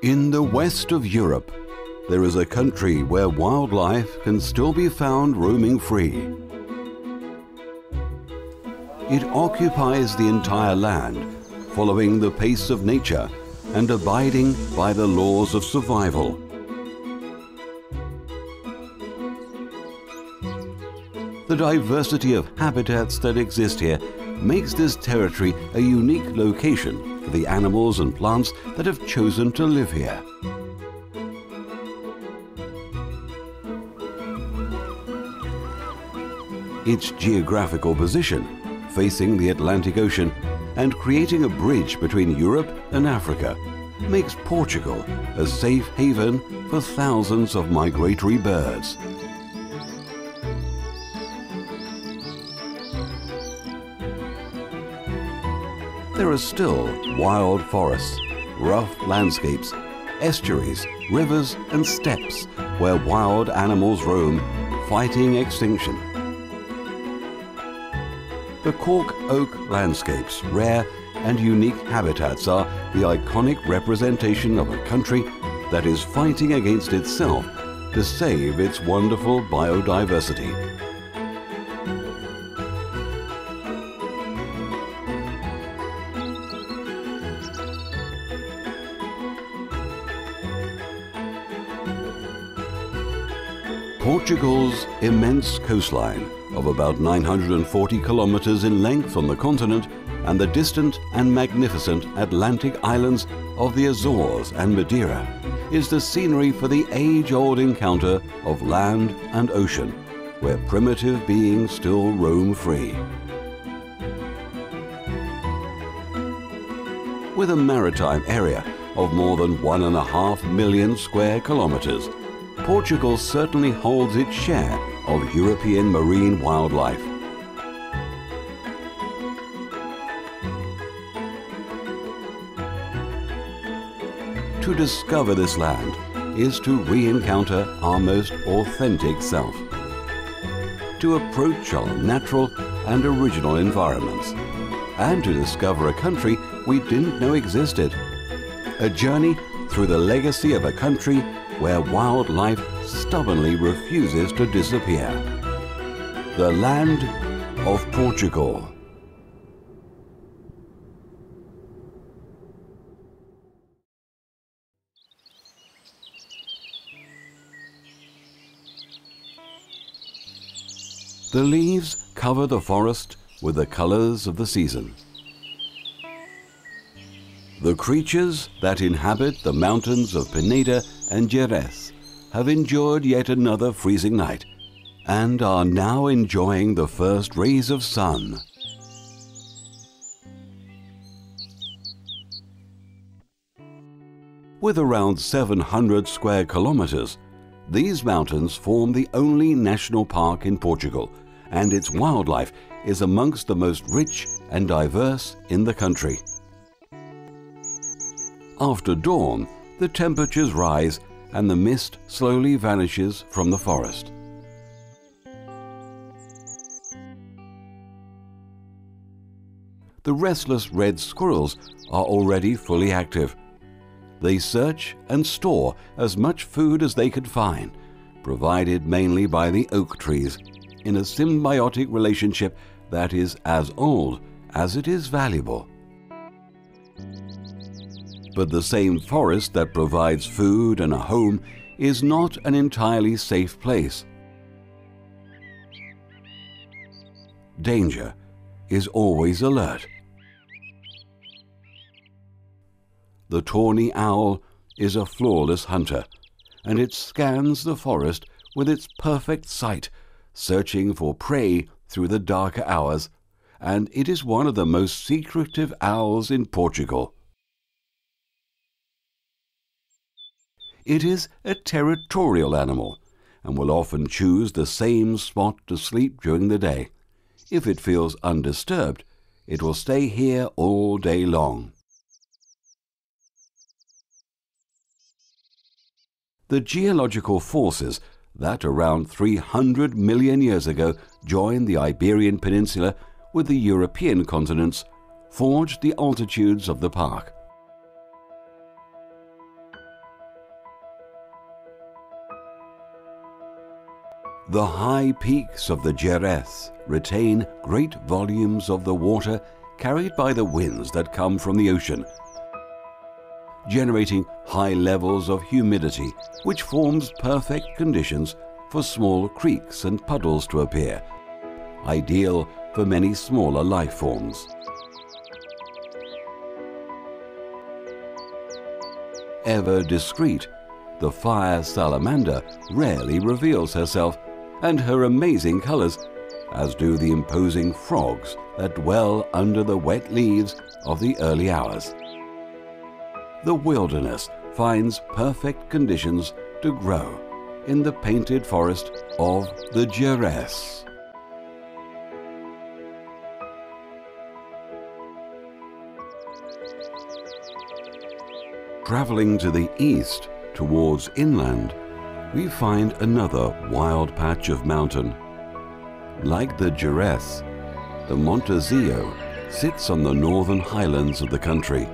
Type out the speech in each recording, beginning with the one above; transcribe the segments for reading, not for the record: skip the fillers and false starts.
In the west of Europe, there is a country where wildlife can still be found roaming free. It occupies the entire land, following the pace of nature and abiding by the laws of survival. The diversity of habitats that exist here makes this territory a unique location for the animals and plants that have chosen to live here. Its geographical position, facing the Atlantic Ocean and creating a bridge between Europe and Africa, makes Portugal a safe haven for thousands of migratory birds. There are still wild forests, rough landscapes, estuaries, rivers and steppes where wild animals roam, fighting extinction. The cork oak landscapes, rare and unique habitats, are the iconic representation of a country that is fighting against itself to save its wonderful biodiversity. Portugal's immense coastline of about 940 kilometers in length on the continent and the distant and magnificent Atlantic islands of the Azores and Madeira is the scenery for the age-old encounter of land and ocean, where primitive beings still roam free. With a maritime area of more than 1.5 million square kilometers, Portugal certainly holds its share of European marine wildlife. To discover this land is to re-encounter our most authentic self, to approach our natural and original environments, and to discover a country we didn't know existed. A journey through the legacy of a country where wildlife stubbornly refuses to disappear. The land of Portugal. The leaves cover the forest with the colors of the season. The creatures that inhabit the mountains of Pineda and Jerez have endured yet another freezing night and are now enjoying the first rays of sun. With around 700 square kilometers, these mountains form the only national park in Portugal, and its wildlife is amongst the most rich and diverse in the country. After dawn, the temperatures rise and the mist slowly vanishes from the forest. The restless red squirrels are already fully active. They search and store as much food as they could find, provided mainly by the oak trees, in a symbiotic relationship that is as old as it is valuable. But the same forest that provides food and a home is not an entirely safe place. Danger is always alert. The tawny owl is a flawless hunter, and it scans the forest with its perfect sight, searching for prey through the darker hours, and it is one of the most secretive owls in Portugal. It is a territorial animal and will often choose the same spot to sleep during the day. If it feels undisturbed, it will stay here all day long. The geological forces that around 300 million years ago joined the Iberian Peninsula with the European continents forged the altitudes of the park. The high peaks of the Jerez retain great volumes of the water carried by the winds that come from the ocean, generating high levels of humidity, which forms perfect conditions for small creeks and puddles to appear, ideal for many smaller life forms. Ever discreet, the fire salamander rarely reveals herself, and her amazing colors, as do the imposing frogs that dwell under the wet leaves of the early hours. The wilderness finds perfect conditions to grow in the painted forest of the Jerez. Traveling to the east towards inland, we find another wild patch of mountain. Like the Jerez, the Montezio sits on the northern highlands of the country.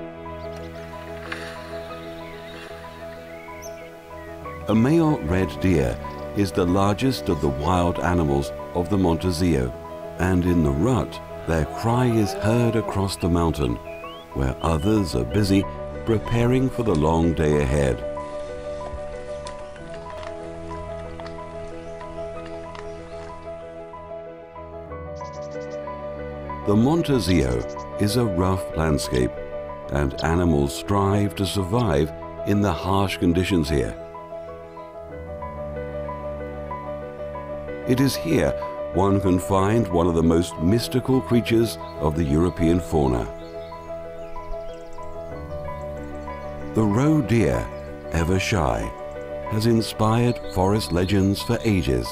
A male red deer is the largest of the wild animals of the Montezio, and in the rut their cry is heard across the mountain, where others are busy preparing for the long day ahead. The Montezio is a rough landscape, and animals strive to survive in the harsh conditions here. It is here one can find one of the most mystical creatures of the European fauna. The roe deer, ever shy, has inspired forest legends for ages.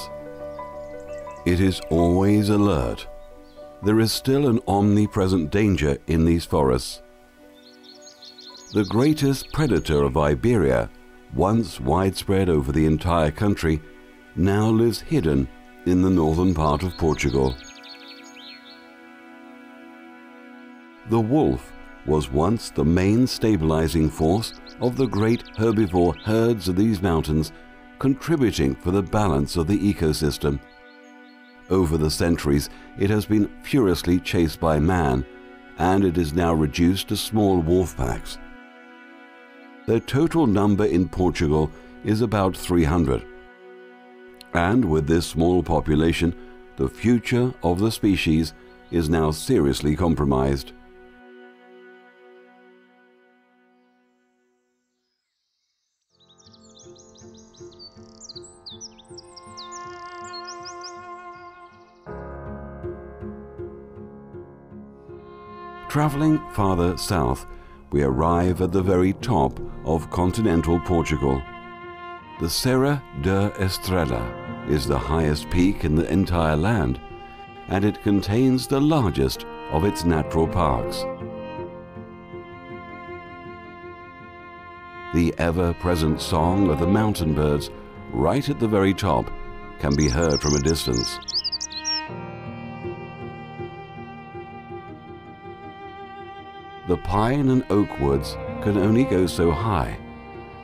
It is always alert. There is still an omnipresent danger in these forests. The greatest predator of Iberia, once widespread over the entire country, now lives hidden in the northern part of Portugal. The wolf was once the main stabilizing force of the great herbivore herds of these mountains, contributing for the balance of the ecosystem. Over the centuries, it has been furiously chased by man, and it is now reduced to small wolf packs. Their total number in Portugal is about 300. And with this small population, the future of the species is now seriously compromised. Traveling farther south, we arrive at the very top of continental Portugal. The Serra da Estrela is the highest peak in the entire land, and it contains the largest of its natural parks. The ever-present song of the mountain birds, right at the very top, can be heard from a distance. The pine and oak woods can only go so high,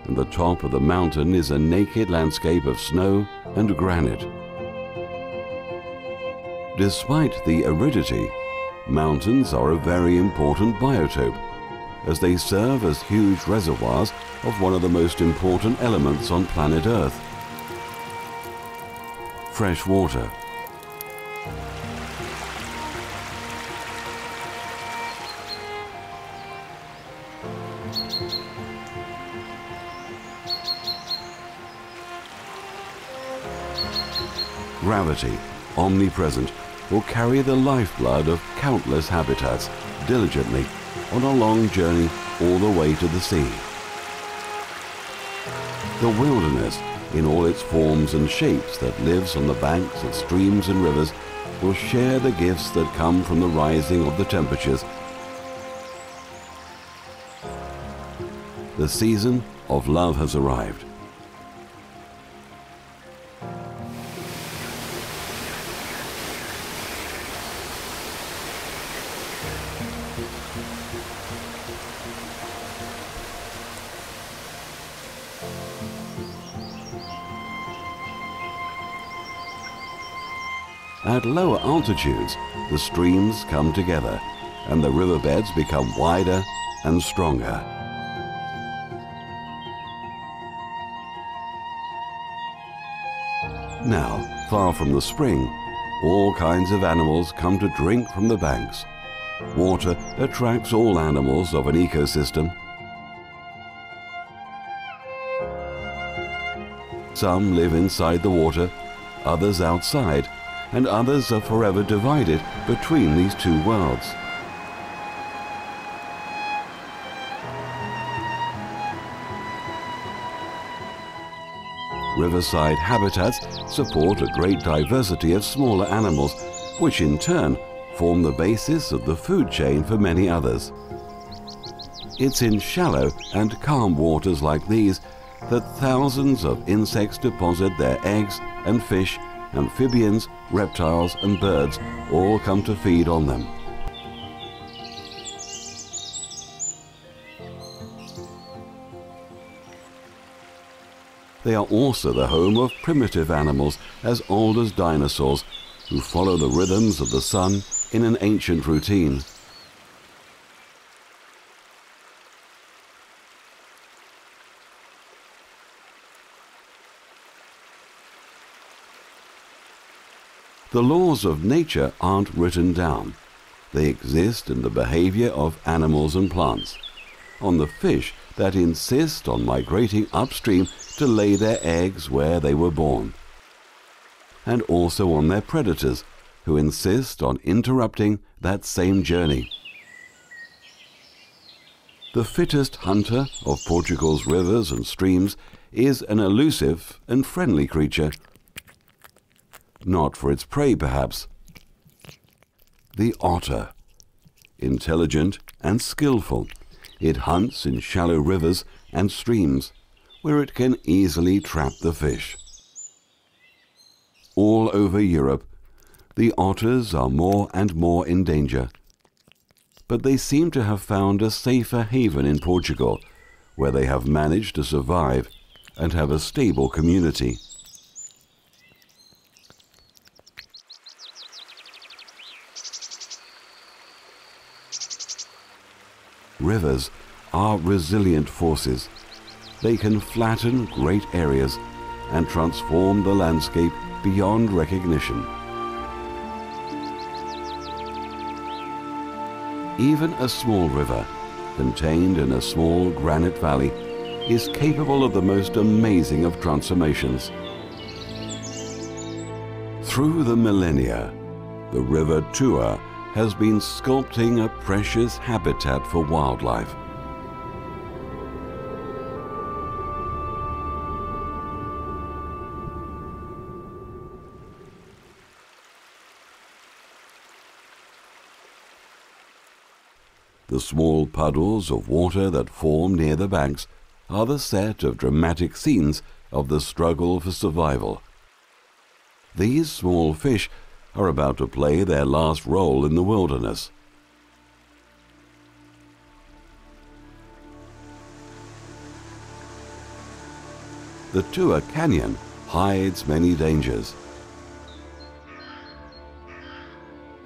and the top of the mountain is a naked landscape of snow and granite. Despite the aridity, mountains are a very important biotope, as they serve as huge reservoirs of one of the most important elements on planet Earth: fresh water. Gravity, omnipresent, will carry the lifeblood of countless habitats diligently on a long journey all the way to the sea. The wilderness, in all its forms and shapes that lives on the banks of streams and rivers, will share the gifts that come from the rising of the temperatures. The season of love has arrived. At lower altitudes, the streams come together and the riverbeds become wider and stronger. Now, far from the spring, all kinds of animals come to drink from the banks. Water attracts all animals of an ecosystem. Some live inside the water, others outside, and others are forever divided between these two worlds. Riverside habitats support a great diversity of smaller animals, which in turn form the basis of the food chain for many others. It's in shallow and calm waters like these that thousands of insects deposit their eggs, and fish, amphibians, reptiles and birds all come to feed on them. They are also the home of primitive animals as old as dinosaurs, who follow the rhythms of the sun in an ancient routine. The laws of nature aren't written down. They exist in the behavior of animals and plants, on the fish that insist on migrating upstream to lay their eggs where they were born, and also on their predators, who insist on interrupting that same journey. The fittest hunter of Portugal's rivers and streams is an elusive and friendly creature. Not for its prey, perhaps. The otter. Intelligent and skillful, it hunts in shallow rivers and streams, where it can easily trap the fish. All over Europe, the otters are more and more in danger, but they seem to have found a safer haven in Portugal, where they have managed to survive and have a stable community. Rivers are resilient forces. They can flatten great areas and transform the landscape beyond recognition. Even a small river, contained in a small granite valley, is capable of the most amazing of transformations. Through the millennia, the River Terra has been sculpting a precious habitat for wildlife. The small puddles of water that form near the banks are the set of dramatic scenes of the struggle for survival. These small fish are about to play their last role in the wilderness. The Terra Canyon hides many dangers.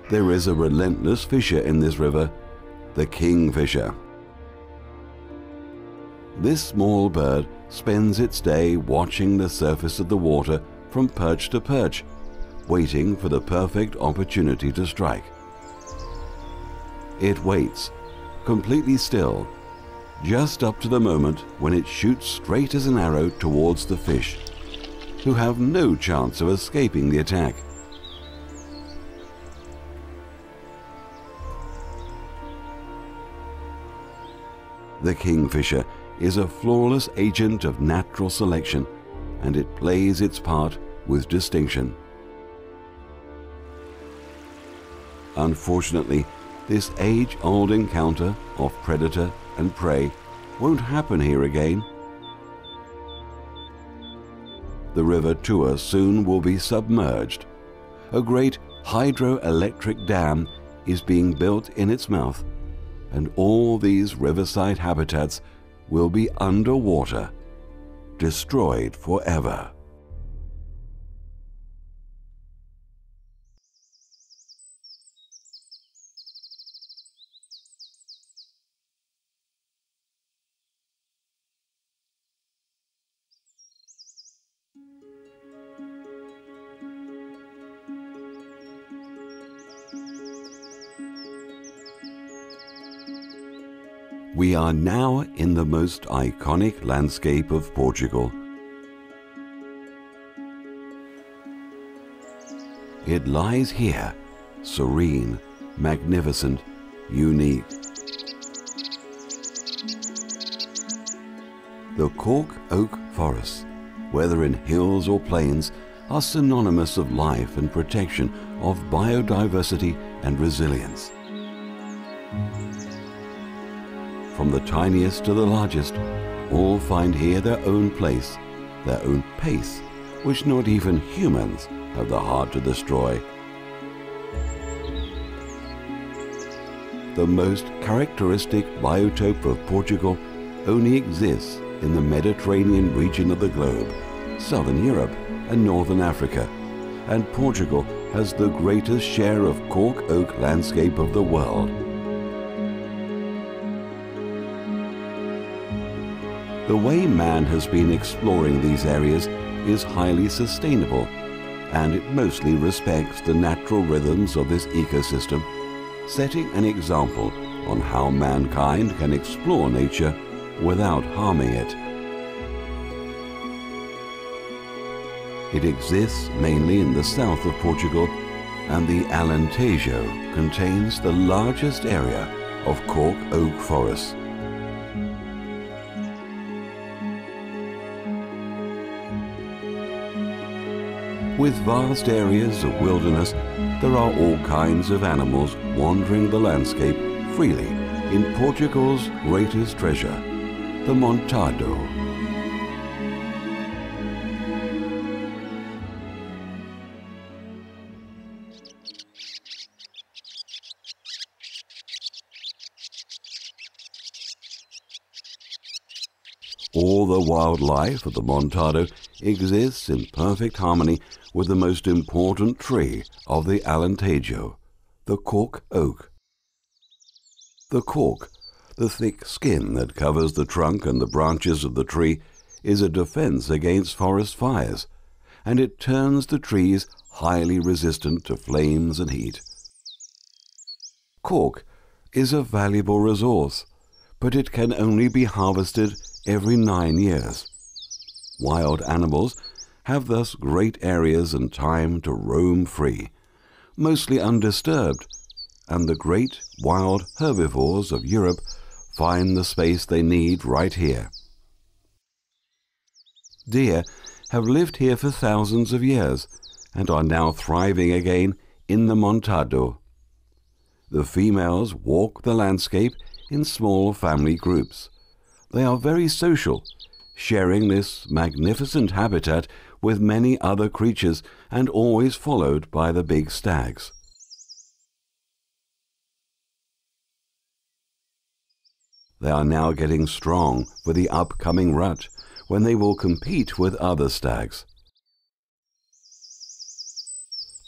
There is a relentless fisher in this river, the kingfisher. This small bird spends its day watching the surface of the water from perch to perch, waiting for the perfect opportunity to strike. It waits, completely still, just up to the moment when it shoots straight as an arrow towards the fish, who have no chance of escaping the attack. The kingfisher is a flawless agent of natural selection, and it plays its part with distinction. Unfortunately, this age-old encounter of predator and prey won't happen here again. The River Terra soon will be submerged. A great hydroelectric dam is being built in its mouth, and all these riverside habitats will be underwater, destroyed forever. We are now in the most iconic landscape of Portugal. It lies here, serene, magnificent, unique. The cork oak forests, whether in hills or plains, are synonymous of life and protection, of biodiversity and resilience. From the tiniest to the largest, all find here their own place, their own pace, which not even humans have the heart to destroy. The most characteristic biotope of Portugal only exists in the Mediterranean region of the globe, Southern Europe and Northern Africa, and Portugal has the greatest share of cork oak landscape of the world. The way man has been exploring these areas is highly sustainable, and it mostly respects the natural rhythms of this ecosystem, setting an example on how mankind can explore nature without harming it. It exists mainly in the south of Portugal, and the Alentejo contains the largest area of cork oak forests. With vast areas of wilderness, there are all kinds of animals wandering the landscape freely in Portugal's greatest treasure, the Montado. All the wildlife of the Montado exists in perfect harmony with the most important tree of the Alentejo, the cork oak. The cork, the thick skin that covers the trunk and the branches of the tree, is a defense against forest fires, and it turns the trees highly resistant to flames and heat. Cork is a valuable resource, but it can only be harvested every 9 years. Wild animals have thus great areas and time to roam free, mostly undisturbed, and the great wild herbivores of Europe find the space they need right here. Deer have lived here for thousands of years and are now thriving again in the Montado. The females walk the landscape in small family groups. They are very social, sharing this magnificent habitat with many other creatures and always followed by the big stags. They are now getting strong for the upcoming rut, when they will compete with other stags.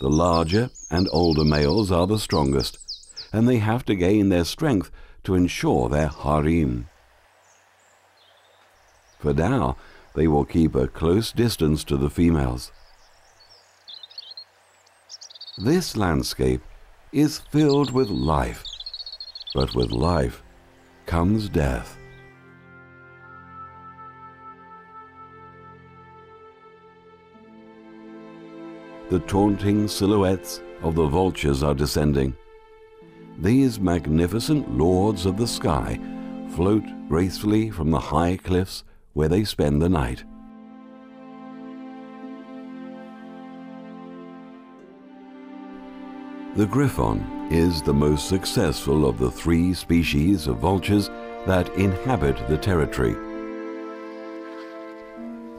The larger and older males are the strongest, and they have to gain their strength to ensure their harem. For now, they will keep a close distance to the females. This landscape is filled with life, but with life comes death. The taunting silhouettes of the vultures are descending. These magnificent lords of the sky float gracefully from the high cliffs where they spend the night. The griffon is the most successful of the 3 species of vultures that inhabit the territory.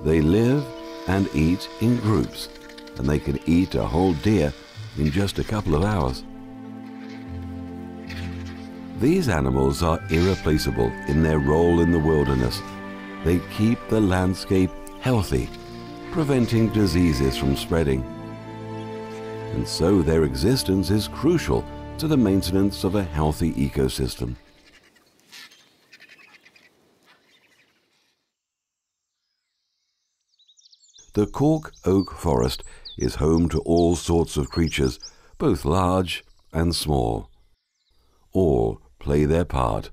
They live and eat in groups, and they can eat a whole deer in just a couple of hours. These animals are irreplaceable in their role in the wilderness. They keep the landscape healthy, preventing diseases from spreading. And so their existence is crucial to the maintenance of a healthy ecosystem. The cork oak forest is home to all sorts of creatures, both large and small. All play their part.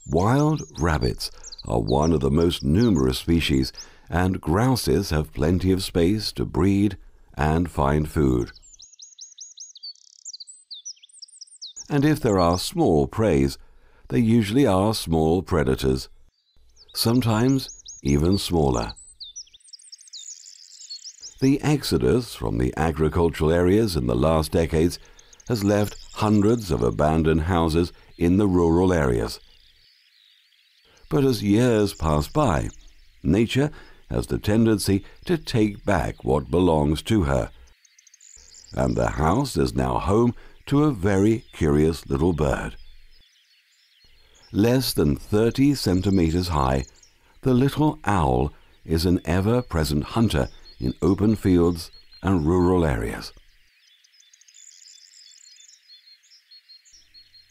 Wild rabbits are one of the most numerous species, and grouses have plenty of space to breed and find food. And if there are small preys, there usually are small predators, sometimes even smaller. The exodus from the agricultural areas in the last decades has left hundreds of abandoned houses in the rural areas. But as years pass by, nature has the tendency to take back what belongs to her, and the house is now home to a very curious little bird. Less than 30 centimeters high, the little owl is an ever-present hunter in open fields and rural areas.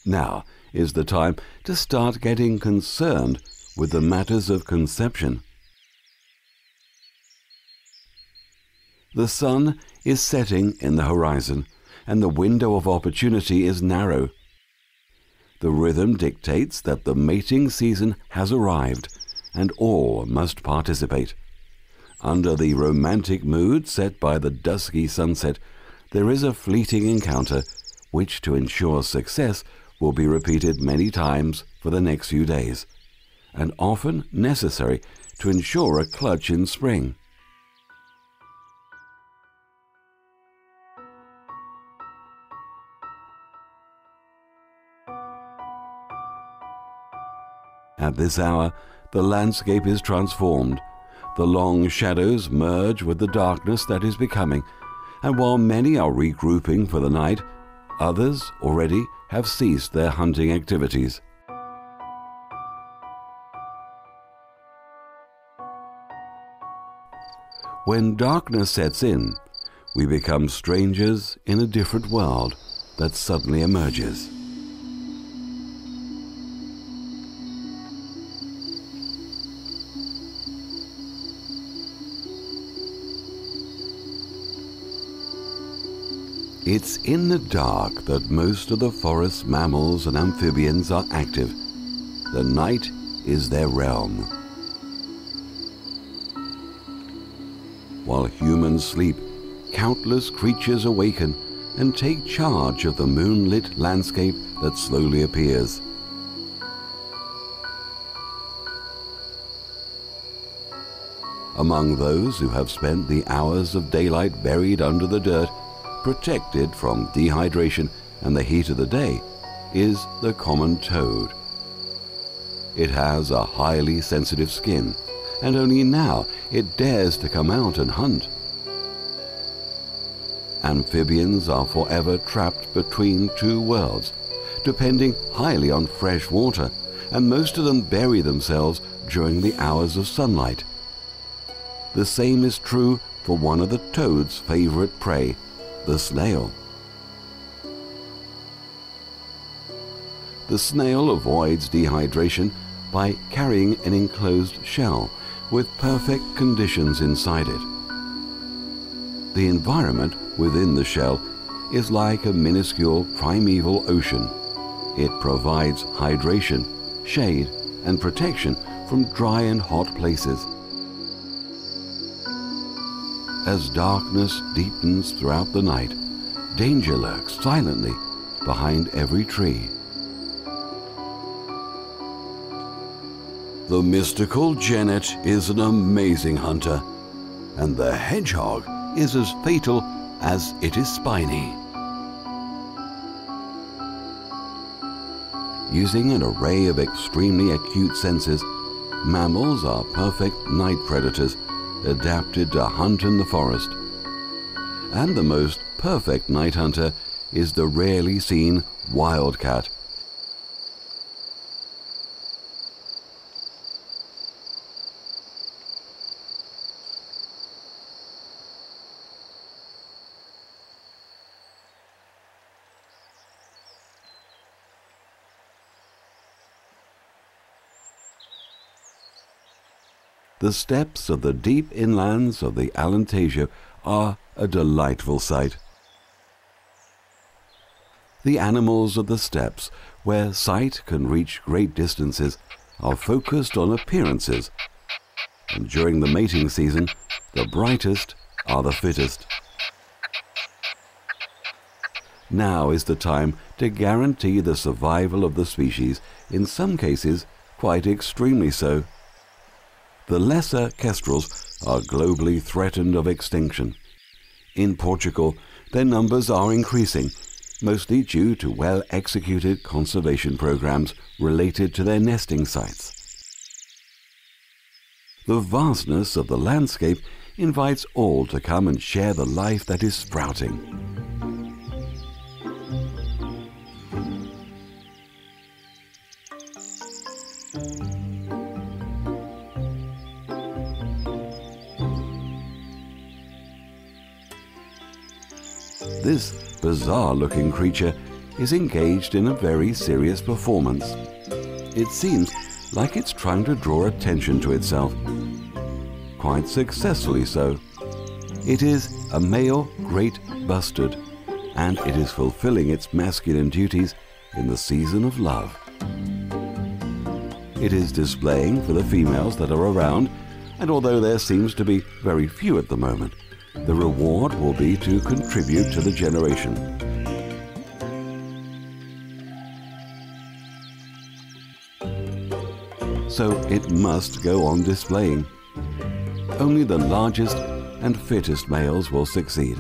Now is the time to start getting concerned with the matters of conception. The sun is setting in the horizon, and the window of opportunity is narrow. The rhythm dictates that the mating season has arrived, and all must participate. Under the romantic mood set by the dusky sunset, there is a fleeting encounter which, to ensure success, will be repeated many times for the next few days, and often necessary to ensure a clutch in spring. At this hour, the landscape is transformed. The long shadows merge with the darkness that is becoming, and while many are regrouping for the night, others already have ceased their hunting activities. When darkness sets in, we become strangers in a different world that suddenly emerges. It's in the dark that most of the forest mammals and amphibians are active. The night is their realm. While humans sleep, countless creatures awaken and take charge of the moonlit landscape that slowly appears. Among those who have spent the hours of daylight buried under the dirt, protected from dehydration and the heat of the day, is the common toad. It has a highly sensitive skin, and only now it dares to come out and hunt. Amphibians are forever trapped between two worlds, depending highly on fresh water, and most of them bury themselves during the hours of sunlight. The same is true for one of the toad's favorite prey, the snail. The snail avoids dehydration by carrying an enclosed shell with perfect conditions inside it. The environment within the shell is like a minuscule primeval ocean. It provides hydration, shade, and protection from dry and hot places. As darkness deepens throughout the night, danger lurks silently behind every tree. The mystical genet is an amazing hunter, and the hedgehog is as fatal as it is spiny. Using an array of extremely acute senses, mammals are perfect night predators, adapted to hunt in the forest. And the most perfect night hunter is the rarely seen wildcat. The steppes of the deep inlands of the Alentejo are a delightful sight. The animals of the steppes where sight can reach great distances, are focused on appearances, and during the mating season, the brightest are the fittest. Now is the time to guarantee the survival of the species, in some cases quite extremely so. The lesser kestrels are globally threatened of extinction. In Portugal, their numbers are increasing, mostly due to well-executed conservation programs related to their nesting sites. The vastness of the landscape invites all to come and share the life that is sprouting. This bizarre-looking creature is engaged in a very serious performance. It seems like it's trying to draw attention to itself. Quite successfully so. It is a male great bustard, and it is fulfilling its masculine duties in the season of love. It is displaying for the females that are around, and although there seems to be very few at the moment, the reward will be to contribute to the generation. So it must go on displaying. Only the largest and fittest males will succeed,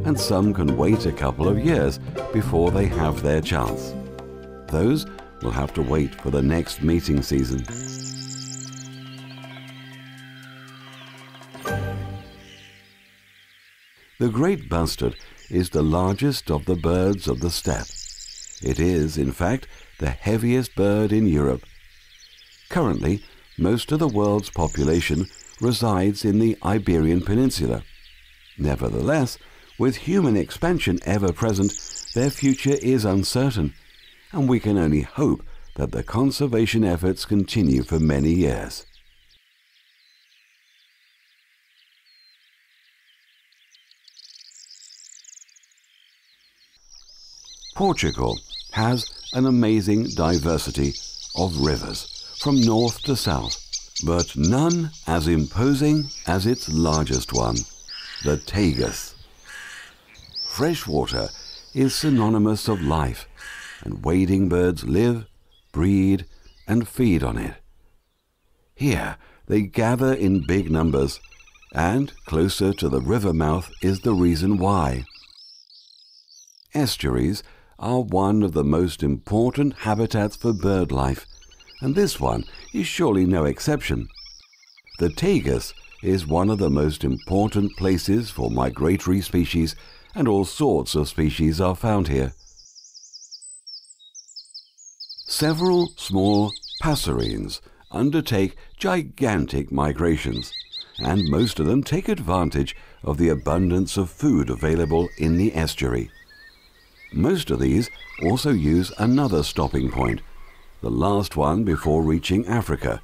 and some can wait a couple of years before they have their chance. Those will have to wait for the next mating season. The great bustard is the largest of the birds of the steppe. It is, in fact, the heaviest bird in Europe. Currently, most of the world's population resides in the Iberian Peninsula. Nevertheless, with human expansion ever present, their future is uncertain, and we can only hope that the conservation efforts continue for many years. Portugal has an amazing diversity of rivers from north to south, but none as imposing as its largest one, the Tagus. Fresh water is synonymous of life, and wading birds live, breed, and feed on it. Here they gather in big numbers, and closer to the river mouth is the reason why. Estuaries are one of the most important habitats for bird life, and this one is surely no exception. The Tagus is one of the most important places for migratory species, and all sorts of species are found here. Several small passerines undertake gigantic migrations, and most of them take advantage of the abundance of food available in the estuary. Most of these also use another stopping point, the last one before reaching Africa,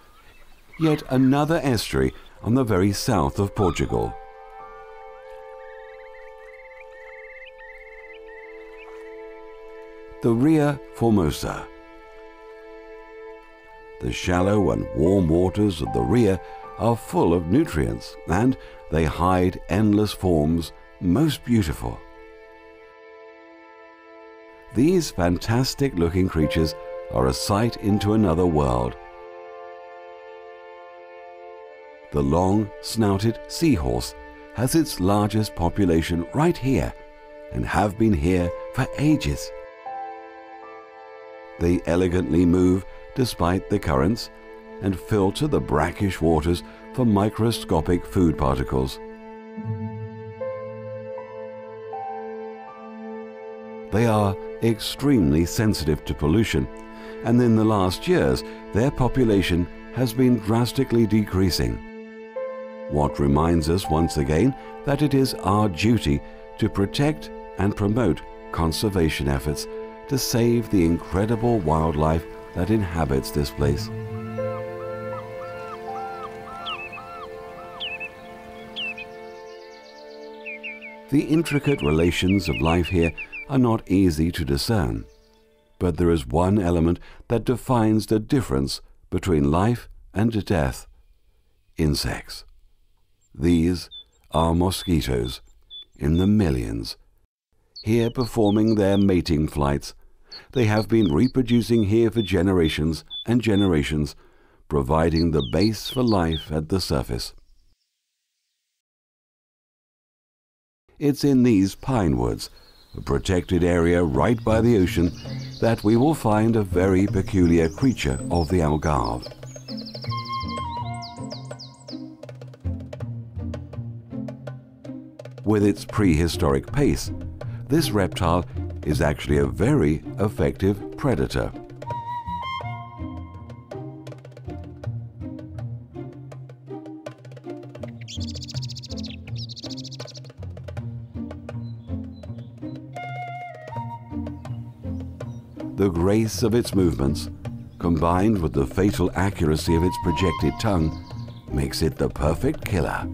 yet another estuary on the very south of Portugal. The Ria Formosa. The shallow and warm waters of the Ria are full of nutrients, and they hide endless forms, most beautiful. These fantastic-looking creatures are a sight into another world. The long-snouted seahorse has its largest population right here, and have been here for ages. They elegantly move despite the currents, and filter the brackish waters for microscopic food particles. They are extremely sensitive to pollution, and in the last years their population has been drastically decreasing. What reminds us once again that it is our duty to protect and promote conservation efforts to save the incredible wildlife that inhabits this place. The intricate relations of life here are not easy to discern, But there is one element that defines the difference between life and death: insects. These are mosquitoes, in the millions, here performing their mating flights. They have been reproducing here for generations and generations, providing the base for life at the surface. It's in these pine woods, a protected area right by the ocean, that we will find a very peculiar creature of the Algarve. With its prehistoric pace, this reptile is actually a very effective predator. The grace of its movements, combined with the fatal accuracy of its projected tongue, makes it the perfect killer.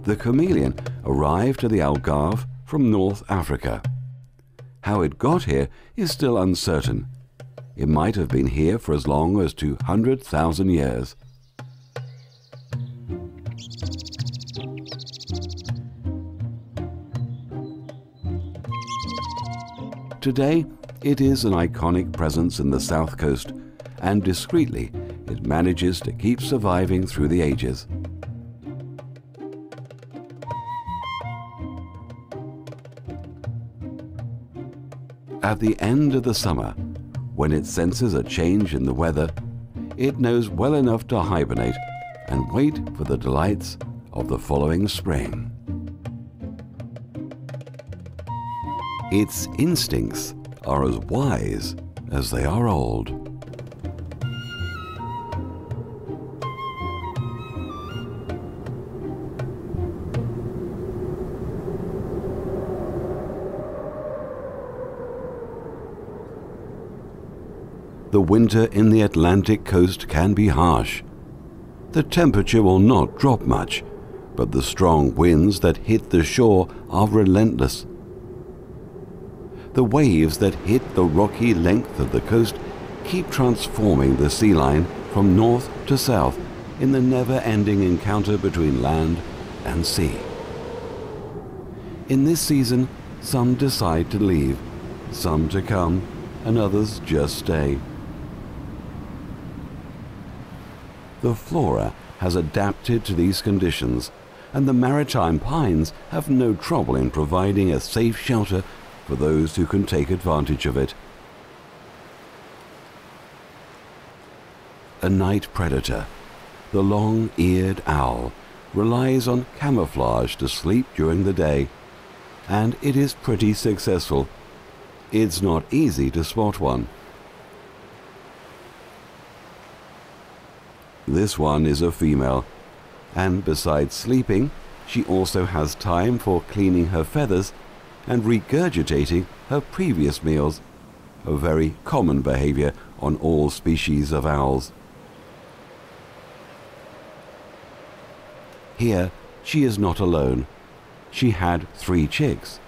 The chameleon arrived to the Algarve from North Africa. How it got here is still uncertain. It might have been here for as long as 200,000 years. Today, it is an iconic presence in the south coast, and discreetly, it manages to keep surviving through the ages. At the end of the summer, when it senses a change in the weather, it knows well enough to hibernate and wait for the delights of the following spring. Its instincts are as wise as they are old. The winter in the Atlantic coast can be harsh. The temperature will not drop much, but the strong winds that hit the shore are relentless. The waves that hit the rocky length of the coast keep transforming the sea line from north to south in the never-ending encounter between land and sea. In this season, some decide to leave, some to come, and others just stay. The flora has adapted to these conditions, and the maritime pines have no trouble in providing a safe shelter for those who can take advantage of it. A night predator, the long-eared owl, relies on camouflage to sleep during the day, and it is pretty successful. It's not easy to spot one. This one is a female, and besides sleeping, she also has time for cleaning her feathers and regurgitating her previous meals, a very common behavior on all species of owls. Here, she is not alone. She had 3 chicks.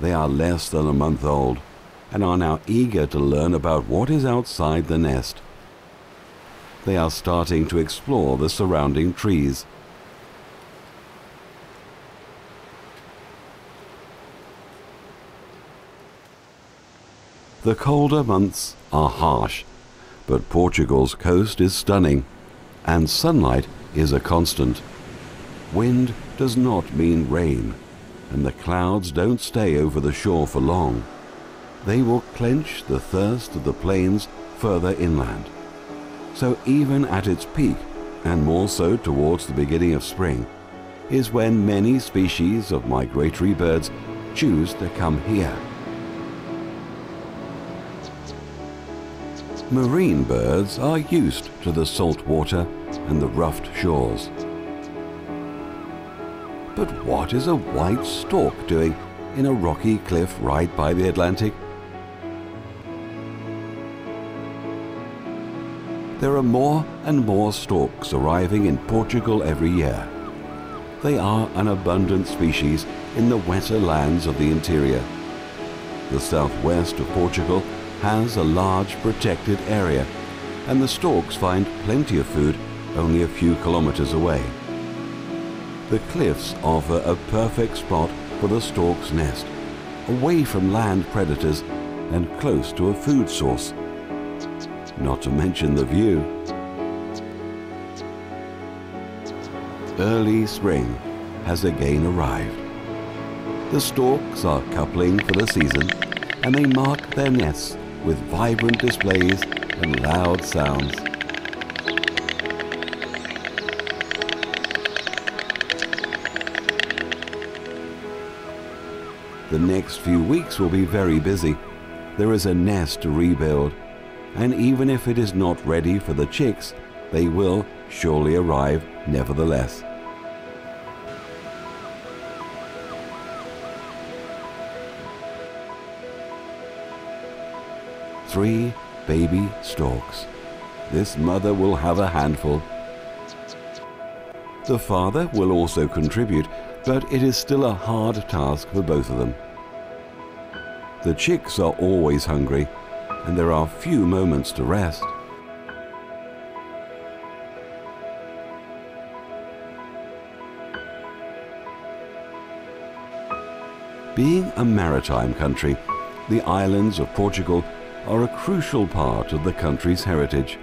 They are less than a month old and are now eager to learn about what is outside the nest. They are starting to explore the surrounding trees. The colder months are harsh, but Portugal's coast is stunning, and sunlight is a constant. Wind does not mean rain, and the clouds don't stay over the shore for long. They will quench the thirst of the plains further inland. So even at its peak, and more so towards the beginning of spring, is when many species of migratory birds choose to come here. Marine birds are used to the salt water and the roughed shores. But what is a white stork doing in a rocky cliff right by the Atlantic? There are more and more storks arriving in Portugal every year. They are an abundant species in the wetter lands of the interior. The southwest of Portugal has a large protected area, and the storks find plenty of food only a few kilometers away. The cliffs offer a perfect spot for the stork's nest, away from land predators and close to a food source. Not to mention the view. Early spring has again arrived. The storks are coupling for the season, and they mark their nests with vibrant displays and loud sounds. The next few weeks will be very busy. There is a nest to rebuild, and even if it is not ready for the chicks, they will surely arrive nevertheless. Three baby storks. This mother will have a handful. The father will also contribute, but it is still a hard task for both of them. The chicks are always hungry, and there are few moments to rest. Being a maritime country, the islands of Portugal are a crucial part of the country's heritage.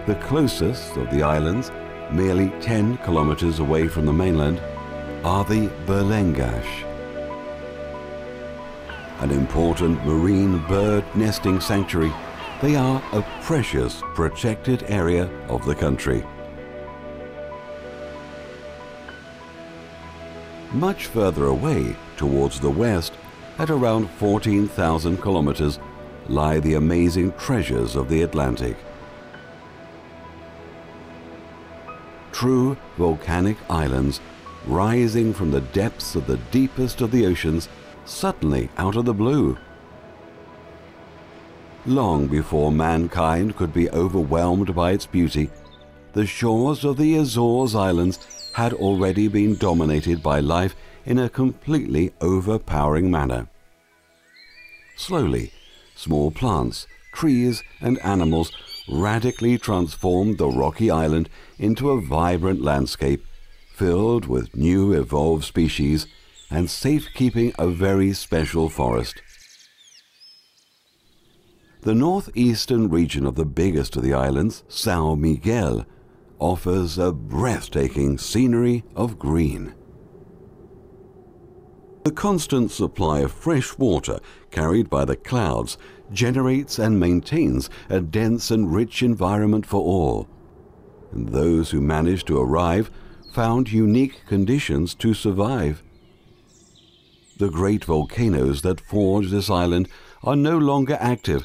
The closest of the islands, merely 10 kilometers away from the mainland, are the Berlengas, an important marine bird nesting sanctuary. They are a precious protected area of the country. Much further away, towards the west, at around 14,000 kilometers, lie the amazing treasures of the Atlantic. True volcanic islands, rising from the depths of the deepest of the oceans, suddenly out of the blue. Long before mankind could be overwhelmed by its beauty, the shores of the Azores Islands had already been dominated by life in a completely overpowering manner. Slowly, small plants, trees, and animals radically transformed the rocky island into a vibrant landscape filled with new evolved species and safekeeping a very special forest. The northeastern region of the biggest of the islands, São Miguel, offers a breathtaking scenery of green. The constant supply of fresh water carried by the clouds generates and maintains a dense and rich environment for all, and those who managed to arrive found unique conditions to survive. The great volcanoes that forged this island are no longer active,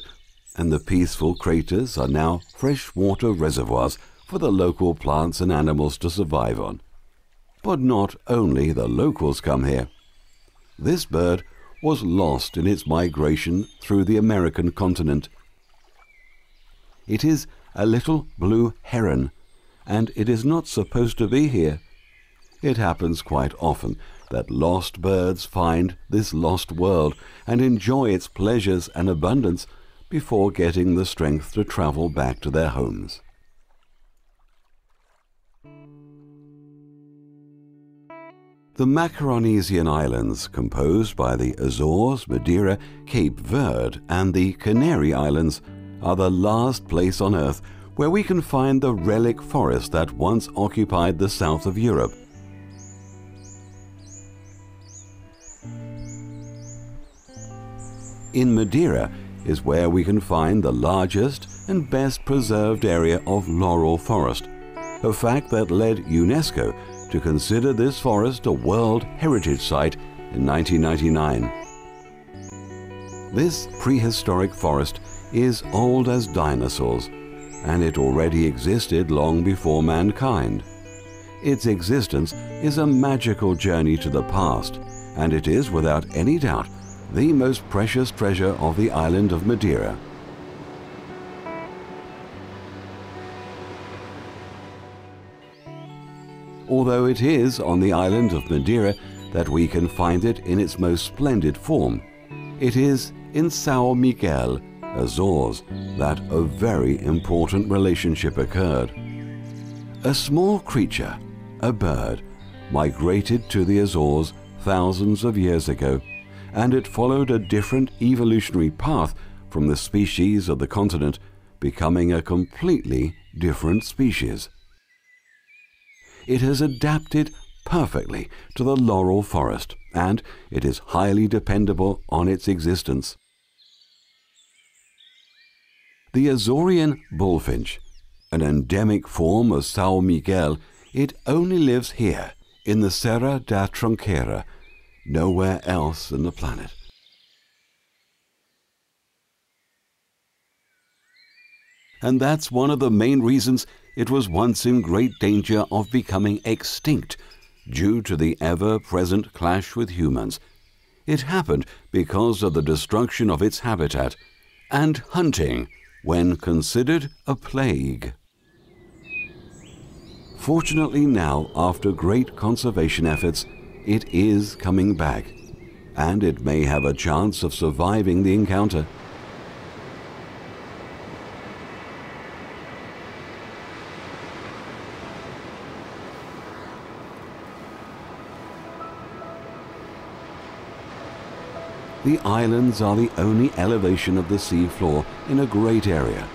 and the peaceful craters are now freshwater reservoirs for the local plants and animals to survive on. But not only the locals come here. This bird was lost in its migration through the American continent. It is a little blue heron, and it is not supposed to be here. It happens quite often that lost birds find this lost world and enjoy its pleasures and abundance before getting the strength to travel back to their homes. The Macaronesian Islands, composed by the Azores, Madeira, Cape Verde, and the Canary Islands, are the last place on Earth where we can find the relic forest that once occupied the south of Europe. In Madeira is where we can find the largest and best preserved area of laurel forest, a fact that led UNESCO to consider this forest a World Heritage Site in 1999. This prehistoric forest is old as dinosaurs, and it already existed long before mankind. Its existence is a magical journey to the past, and it is, without any doubt, the most precious treasure of the island of Madeira. although it is on the island of Madeira that we can find it in its most splendid form. It is in São Miguel, Azores, that a very important relationship occurred. A small creature, a bird, migrated to the Azores thousands of years ago, and it followed a different evolutionary path from the species of the continent, becoming a completely different species. It has adapted perfectly to the laurel forest, and it is highly dependable on its existence. The Azorean bullfinch, an endemic form of São Miguel, it only lives here in the Serra da Tronqueira, nowhere else on the planet. And that's one of the main reasons it was once in great danger of becoming extinct due to the ever-present clash with humans. It happened because of the destruction of its habitat and hunting, when considered a plague. Fortunately now, after great conservation efforts, it is coming back, and it may have a chance of surviving the encounter. The islands are the only elevation of the sea floor in a great area.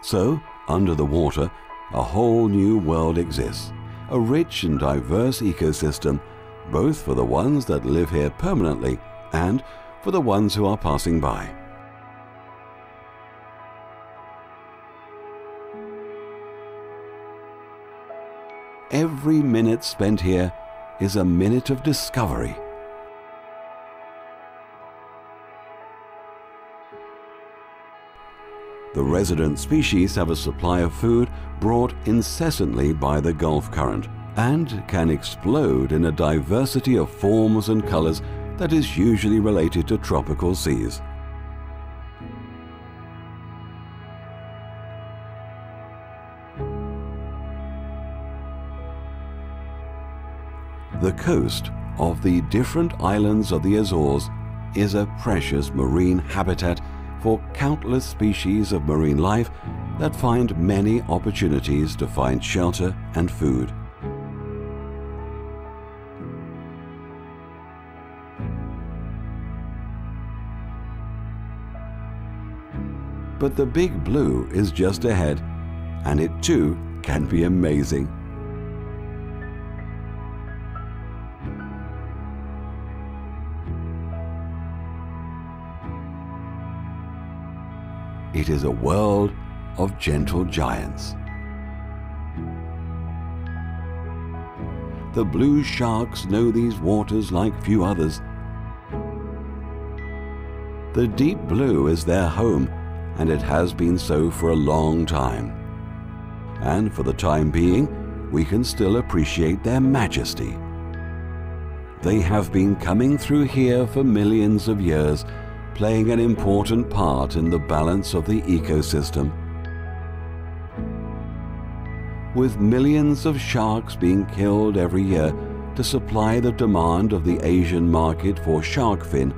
So, under the water, a whole new world exists, a rich and diverse ecosystem, both for the ones that live here permanently and for the ones who are passing by. Every minute spent here is a minute of discovery. The resident species have a supply of food brought incessantly by the Gulf Current and can explode in a diversity of forms and colors that is usually related to tropical seas. The coast of the different islands of the Azores is a precious marine habitat for countless species of marine life that find many opportunities to find shelter and food. But the big blue is just ahead, and it too can be amazing. It is a world of gentle giants. The blue sharks know these waters like few others. The deep blue is their home, and it has been so for a long time. And for the time being, we can still appreciate their majesty. They have been coming through here for millions of years, playing an important part in the balance of the ecosystem. With millions of sharks being killed every year to supply the demand of the Asian market for shark fin,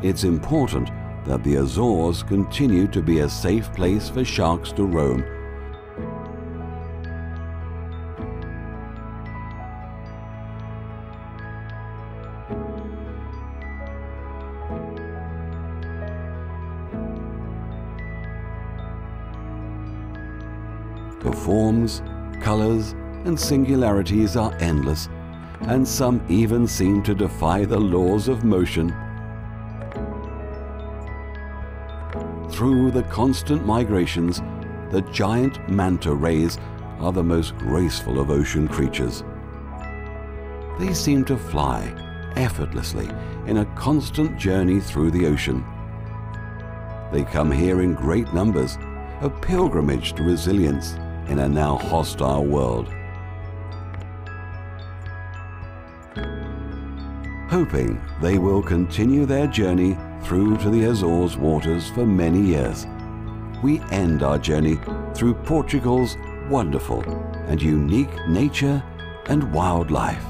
it's important that the Azores continue to be a safe place for sharks to roam. The forms, colors, and singularities are endless, and some even seem to defy the laws of motion. Through the constant migrations, the giant manta rays are the most graceful of ocean creatures. They seem to fly effortlessly in a constant journey through the ocean. They come here in great numbers, a pilgrimage to resilience in a now hostile world. Hoping they will continue their journey through to the Azores waters for many years, we end our journey through Portugal's wonderful and unique nature and wildlife.